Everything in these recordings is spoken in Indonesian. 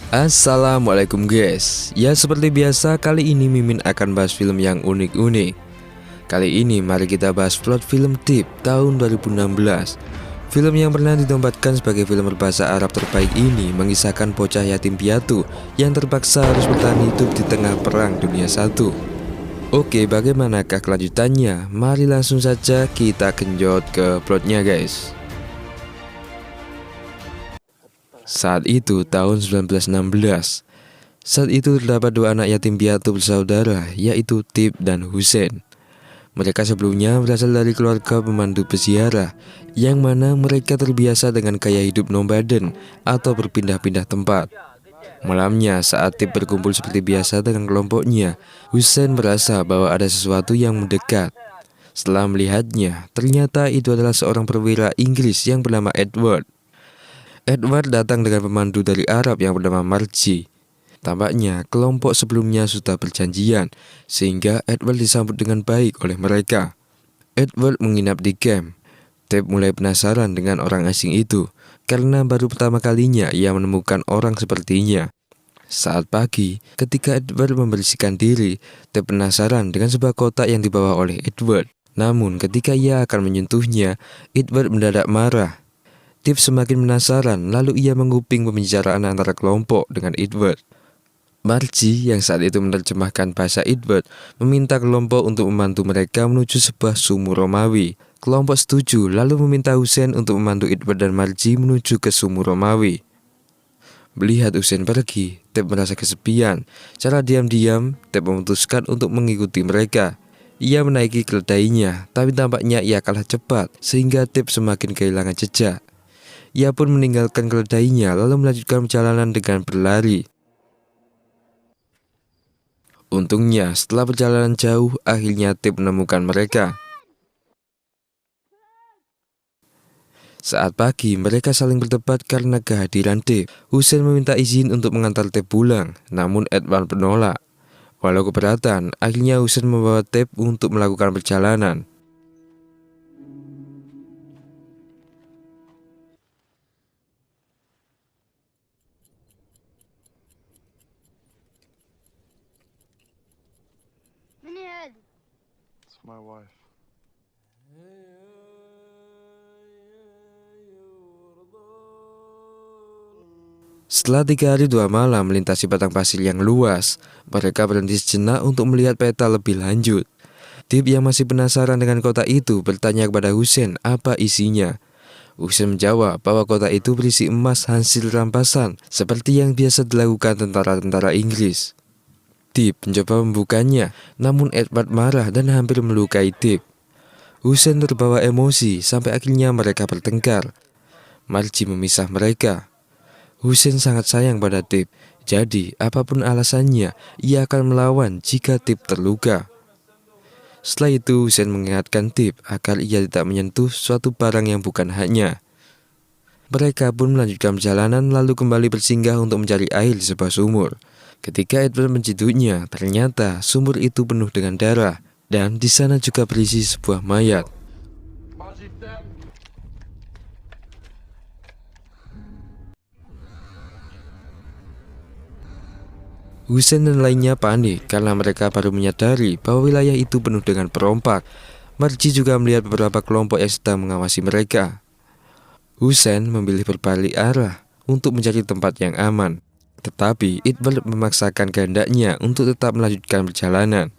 Assalamualaikum guys. Ya seperti biasa kali ini Mimin akan bahas film yang unik-unik. Kali ini mari kita bahas plot film Tip tahun 2016. Film yang pernah ditempatkan sebagai film berbahasa Arab terbaik ini mengisahkan bocah yatim piatu yang terpaksa harus bertahan hidup di tengah perang dunia satu. Oke, bagaimanakah kelanjutannya? Mari langsung saja kita genjot ke plotnya guys. Saat itu tahun 1916. Saat itu terdapat dua anak yatim piatu bersaudara, yaitu Tip dan Husein. Mereka sebelumnya berasal dari keluarga pemandu peziarah, yang mana mereka terbiasa dengan gaya hidup nomaden atau berpindah-pindah tempat. Malamnya saat Tip berkumpul seperti biasa dengan kelompoknya, Husein merasa bahwa ada sesuatu yang mendekat. Setelah melihatnya, ternyata itu adalah seorang perwira Inggris yang bernama Edward. Edward datang dengan pemandu dari Arab yang bernama Marji. Tampaknya kelompok sebelumnya sudah berjanjian, sehingga Edward disambut dengan baik oleh mereka. Edward menginap di camp. Tip mulai penasaran dengan orang asing itu, karena baru pertama kalinya ia menemukan orang sepertinya. Saat pagi, ketika Edward membersihkan diri, Tip penasaran dengan sebuah kotak yang dibawa oleh Edward. Namun ketika ia akan menyentuhnya, Edward mendadak marah. Tip semakin penasaran, lalu ia menguping pembicaraan antara kelompok dengan Edward. Marji yang saat itu menerjemahkan bahasa Edward meminta kelompok untuk membantu mereka menuju sebuah sumur Romawi. Kelompok setuju lalu meminta Husein untuk membantu Edward dan Marji menuju ke sumur Romawi. Melihat Husein pergi, Tip merasa kesepian. Secara diam-diam, Tip memutuskan untuk mengikuti mereka. Ia menaiki keledainya, tapi tampaknya ia kalah cepat sehingga Tip semakin kehilangan jejak. Ia pun meninggalkan keledainya lalu melanjutkan perjalanan dengan berlari. Untungnya setelah perjalanan jauh, akhirnya Tip menemukan mereka. Saat pagi, mereka saling berdebat karena kehadiran Tip. Husein meminta izin untuk mengantar Tip pulang, namun Edward menolak. Walau keberatan, akhirnya Husein membawa Tip untuk melakukan perjalanan. It's my wife. Setelah 3 hari 2 malam melintasi padang pasir yang luas, mereka berhenti sejenak untuk melihat peta lebih lanjut. Tip yang masih penasaran dengan kota itu bertanya kepada Husein apa isinya. Husein menjawab bahwa kota itu berisi emas hasil rampasan, seperti yang biasa dilakukan tentara-tentara Inggris. Tip mencoba membukanya, namun Edward marah dan hampir melukai Tip. Husein terbawa emosi sampai akhirnya mereka bertengkar. Marji memisah mereka. Husein sangat sayang pada Tip, jadi apapun alasannya, ia akan melawan jika Tip terluka. Setelah itu Husein mengingatkan Tip agar ia tidak menyentuh suatu barang yang bukan haknya. Mereka pun melanjutkan perjalanan lalu kembali bersinggah untuk mencari air di sebuah sumur. Ketika Edward menciduknya, ternyata sumur itu penuh dengan darah dan di sana juga berisi sebuah mayat. Husein dan lainnya panik karena mereka baru menyadari bahwa wilayah itu penuh dengan perompak. Marji juga melihat beberapa kelompok yang sedang mengawasi mereka. Husein memilih berbalik arah untuk mencari tempat yang aman. Tetapi Edward memaksakan kehendaknya untuk tetap melanjutkan perjalanan.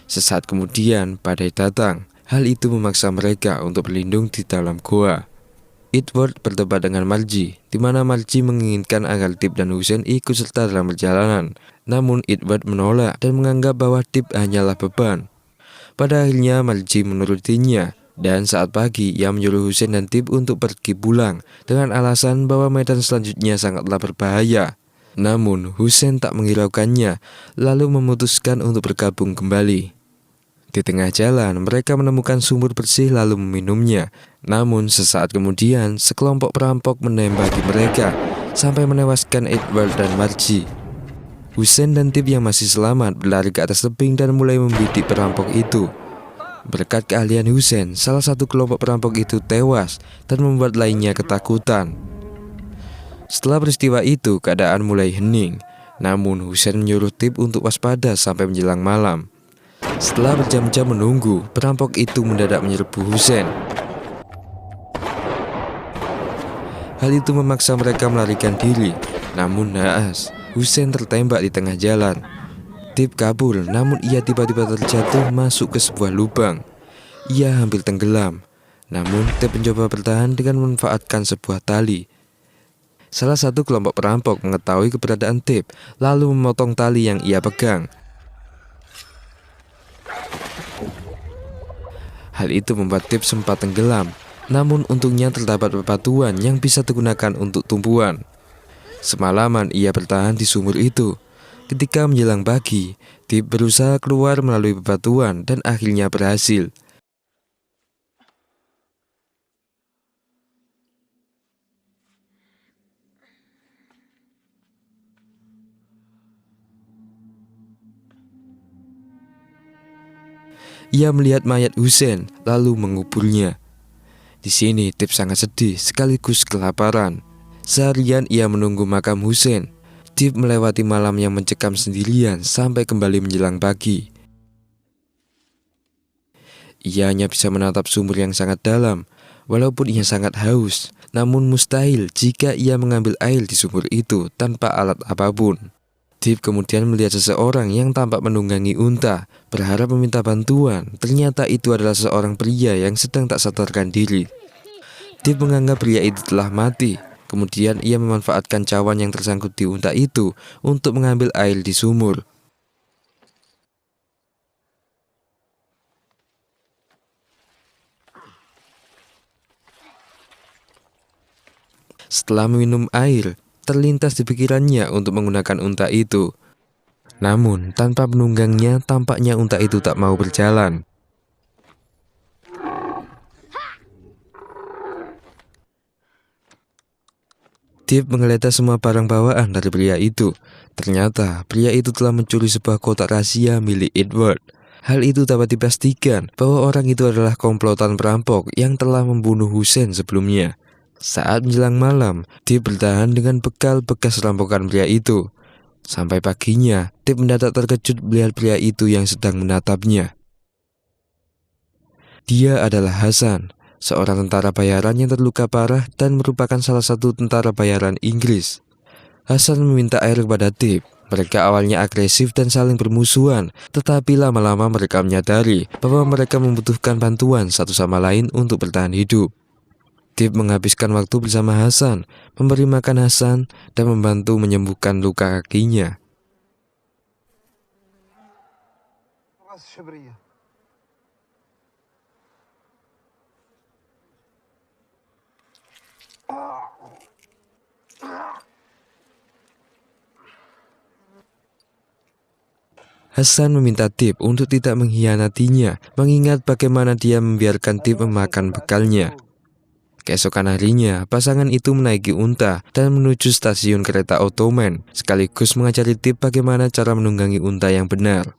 Sesaat kemudian badai datang. Hal itu memaksa mereka untuk berlindung di dalam goa. Edward berdebat dengan Marji, di mana Marji menginginkan agar Tip dan Husein ikut serta dalam perjalanan. Namun Edward menolak dan menganggap bahwa Tip hanyalah beban. Pada akhirnya Marji menurutinya, dan saat pagi ia menyuruh Husein dan Tip untuk pergi pulang dengan alasan bahwa medan selanjutnya sangatlah berbahaya. Namun Husein tak menghiraukannya, lalu memutuskan untuk bergabung kembali. Di tengah jalan, mereka menemukan sumur bersih lalu meminumnya. Namun sesaat kemudian, sekelompok perampok menembaki mereka sampai menewaskan Edward dan Marji. Husein dan Tip yang masih selamat berlari ke atas tebing dan mulai membidik perampok itu. Berkat keahlian Husein, salah satu kelompok perampok itu tewas dan membuat lainnya ketakutan. Setelah peristiwa itu, keadaan mulai hening. Namun Husein menyuruh Tip untuk waspada sampai menjelang malam. Setelah berjam-jam menunggu, perampok itu mendadak menyerbu Husein. Hal itu memaksa mereka melarikan diri. Namun naas, Husein tertembak di tengah jalan. Tip kabur, namun ia tiba-tiba terjatuh masuk ke sebuah lubang. Ia hampir tenggelam. Namun Tip mencoba bertahan dengan memanfaatkan sebuah tali. Salah satu kelompok perampok mengetahui keberadaan Tip, lalu memotong tali yang ia pegang. Hal itu membuat Tip sempat tenggelam. Namun untungnya terdapat bebatuan yang bisa digunakan untuk tumpuan. Semalaman ia bertahan di sumur itu. Ketika menjelang pagi, Tip berusaha keluar melalui bebatuan dan akhirnya berhasil. Ia melihat mayat Husein lalu menguburnya. Di sini Tip sangat sedih sekaligus kelaparan. Seharian ia menunggu makam Husein. Tip melewati malam yang mencekam sendirian sampai kembali menjelang pagi. Ia hanya bisa menatap sumur yang sangat dalam. Walaupun ia sangat haus, namun mustahil jika ia mengambil air di sumur itu tanpa alat apapun. Tip kemudian melihat seseorang yang tampak menunggangi unta, berharap meminta bantuan. Ternyata itu adalah seorang pria yang sedang tak sadarkan diri. Tip menganggap pria itu telah mati. Kemudian ia memanfaatkan cawan yang tersangkut di unta itu untuk mengambil air di sumur. Setelah meminum air, terlintas di pikirannya untuk menggunakan unta itu. Namun tanpa penunggangnya, tampaknya unta itu tak mau berjalan. Tip menggeledah semua barang bawaan dari pria itu. Ternyata pria itu telah mencuri sebuah kotak rahasia milik Edward. Hal itu dapat dipastikan bahwa orang itu adalah komplotan perampok yang telah membunuh Husein sebelumnya. Saat menjelang malam, Tip bertahan dengan bekal bekas rampokan pria itu. Sampai paginya, Tip mendadak terkejut melihat pria itu yang sedang menatapnya. Dia adalah Hasan, seorang tentara bayaran yang terluka parah dan merupakan salah satu tentara bayaran Inggris. Hasan meminta air kepada Tip. Mereka awalnya agresif dan saling bermusuhan, tetapi lama-lama mereka menyadari bahwa mereka membutuhkan bantuan satu sama lain untuk bertahan hidup. Tip menghabiskan waktu bersama Hasan, memberi makan Hasan, dan membantu menyembuhkan luka kakinya. Hasan meminta Tip untuk tidak mengkhianatinya, mengingat bagaimana dia membiarkan Tip memakan bekalnya. Keesokan harinya, pasangan itu menaiki unta dan menuju stasiun kereta Ottoman, sekaligus mengajari Tip bagaimana cara menunggangi unta yang benar.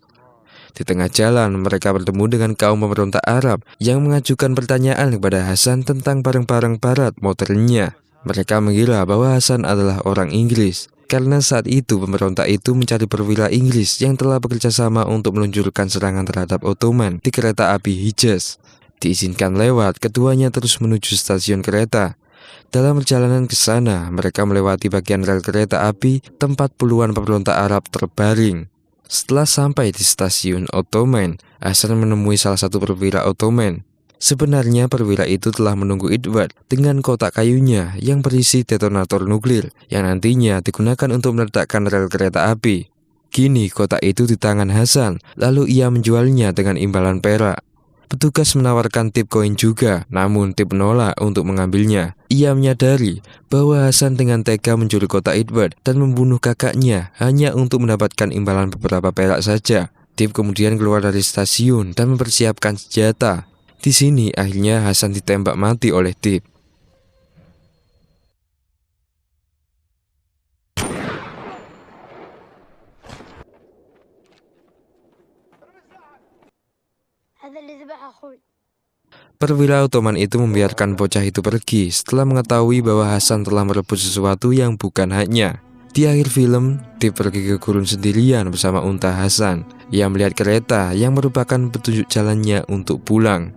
Di tengah jalan, mereka bertemu dengan kaum pemberontak Arab yang mengajukan pertanyaan kepada Hasan tentang barang-barang barat modernnya. Mereka mengira bahwa Hasan adalah orang Inggris, karena saat itu pemberontak itu mencari perwira Inggris yang telah bekerja sama untuk meluncurkan serangan terhadap Ottoman di kereta api Hijaz. Diizinkan lewat, keduanya terus menuju stasiun kereta. Dalam perjalanan ke sana, mereka melewati bagian rel kereta api tempat puluhan pemberontak Arab terbaring. Setelah sampai di stasiun Ottoman, Hasan menemui salah satu perwira Ottoman. Sebenarnya perwira itu telah menunggu Edward dengan kotak kayunya yang berisi detonator nuklir yang nantinya digunakan untuk meledakkan rel kereta api. Kini kotak itu di tangan Hasan, lalu ia menjualnya dengan imbalan perak. Petugas menawarkan Tip koin juga, namun Tip menolak untuk mengambilnya. Ia menyadari bahwa Hasan dengan tega mencuri kotak Edward dan membunuh kakaknya hanya untuk mendapatkan imbalan beberapa perak saja. Tip kemudian keluar dari stasiun dan mempersiapkan senjata. Di sini akhirnya Hasan ditembak mati oleh Tip. Perwira Ottoman itu membiarkan bocah itu pergi setelah mengetahui bahwa Hasan telah merebut sesuatu yang bukan haknya. Di akhir film, Tip pergi ke gurun sendirian bersama unta Hasan. Ia melihat kereta yang merupakan petunjuk jalannya untuk pulang.